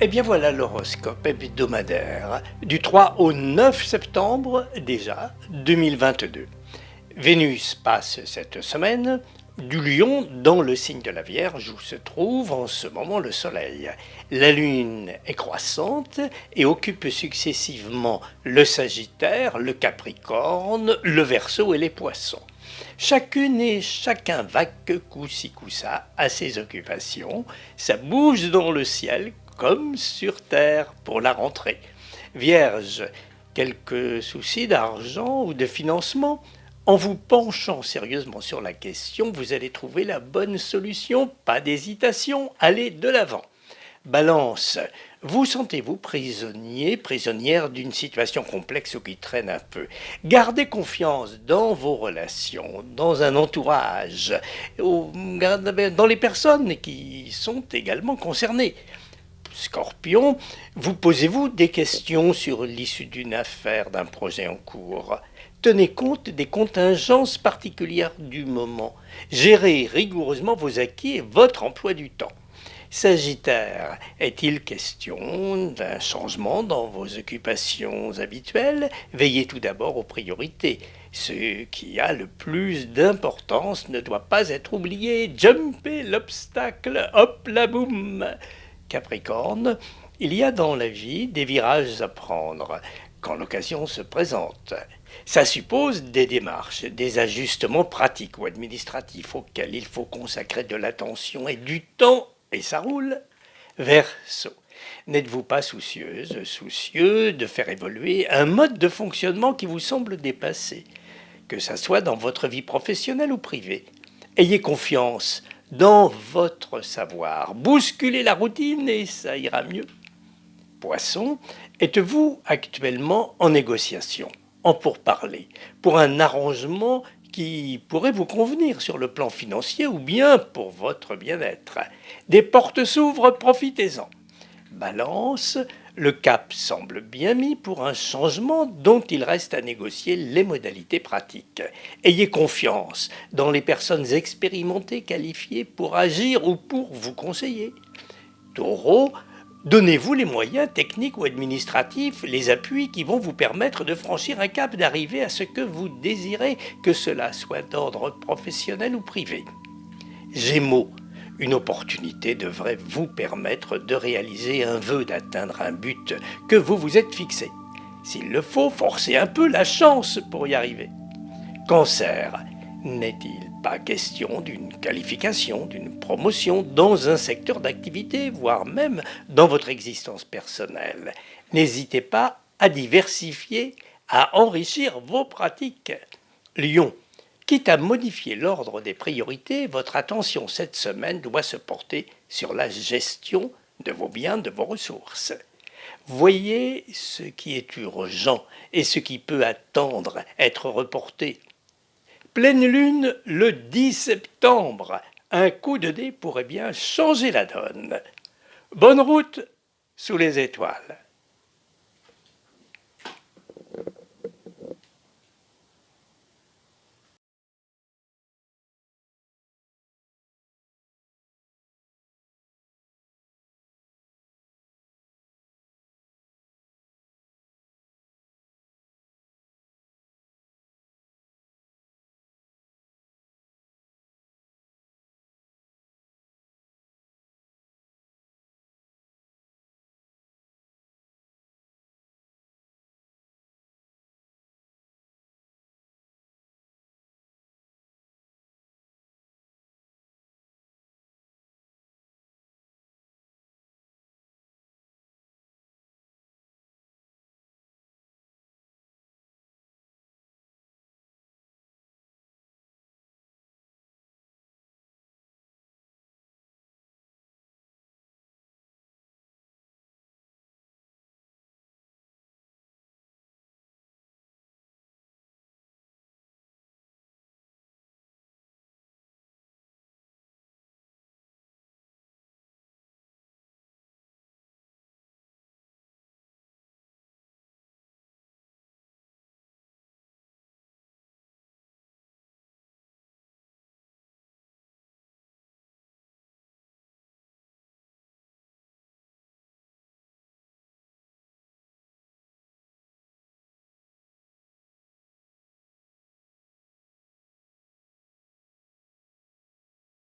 Eh bien voilà l'horoscope hebdomadaire du 3 au 9 septembre déjà 2022. Vénus passe cette semaine du Lion dans le signe de la Vierge où se trouve en ce moment le Soleil. La Lune est croissante et occupe successivement le Sagittaire, le Capricorne, le Verseau et les Poissons. Chacune et chacun va que coup-ci coup-ça à ses occupations, ça bouge dans le ciel comme sur terre pour la rentrée. Vierge, quelques soucis d'argent ou de financement? En vous penchant sérieusement sur la question, vous allez trouver la bonne solution, pas d'hésitation, allez de l'avant. Balance, vous sentez-vous prisonnier, prisonnière d'une situation complexe ou qui traîne un peu. Gardez confiance dans vos relations, dans un entourage, dans les personnes qui sont également concernées. Scorpion, vous posez-vous des questions sur l'issue d'une affaire, d'un projet en cours. Tenez compte des contingences particulières du moment. Gérez rigoureusement vos acquis et votre emploi du temps. Sagittaire, est-il question d'un changement dans vos occupations habituelles? Veillez tout d'abord aux priorités. Ce qui a le plus d'importance ne doit pas être oublié. Jumpez l'obstacle, hop la boum. Capricorne, il y a dans la vie des virages à prendre quand l'occasion se présente. Ça suppose des démarches, des ajustements pratiques ou administratifs auxquels il faut consacrer de l'attention et du temps, et ça roule. Verseau, n'êtes-vous pas soucieux de faire évoluer un mode de fonctionnement qui vous semble dépassé, que ça soit dans votre vie professionnelle ou privée? Ayez confiance dans votre savoir. Bousculez la routine et ça ira mieux. Poisson, êtes-vous actuellement en négociation, en pourparlers, pour un arrangement qui pourrait vous convenir sur le plan financier ou bien pour votre bien-être? Des portes s'ouvrent, profitez-en. Balance, le cap semble bien mis pour un changement dont il reste à négocier les modalités pratiques. Ayez confiance dans les personnes expérimentées qualifiées pour agir ou pour vous conseiller. Taureau, donnez-vous les moyens techniques ou administratifs, les appuis qui vont vous permettre de franchir un cap, d'arriver à ce que vous désirez, que cela soit d'ordre professionnel ou privé. Gémeaux, une opportunité devrait vous permettre de réaliser un vœu, d'atteindre un but que vous vous êtes fixé. S'il le faut, forcez un peu la chance pour y arriver. Cancer, n'est-il pas question d'une qualification, d'une promotion dans un secteur d'activité, voire même dans votre existence personnelle? N'hésitez pas à diversifier, à enrichir vos pratiques. Lion, quitte à modifier l'ordre des priorités, votre attention cette semaine doit se porter sur la gestion de vos biens, de vos ressources. Voyez ce qui est urgent et ce qui peut attendre, être reporté. Pleine lune le 10 septembre. Un coup de dé pourrait bien changer la donne. Bonne route sous les étoiles.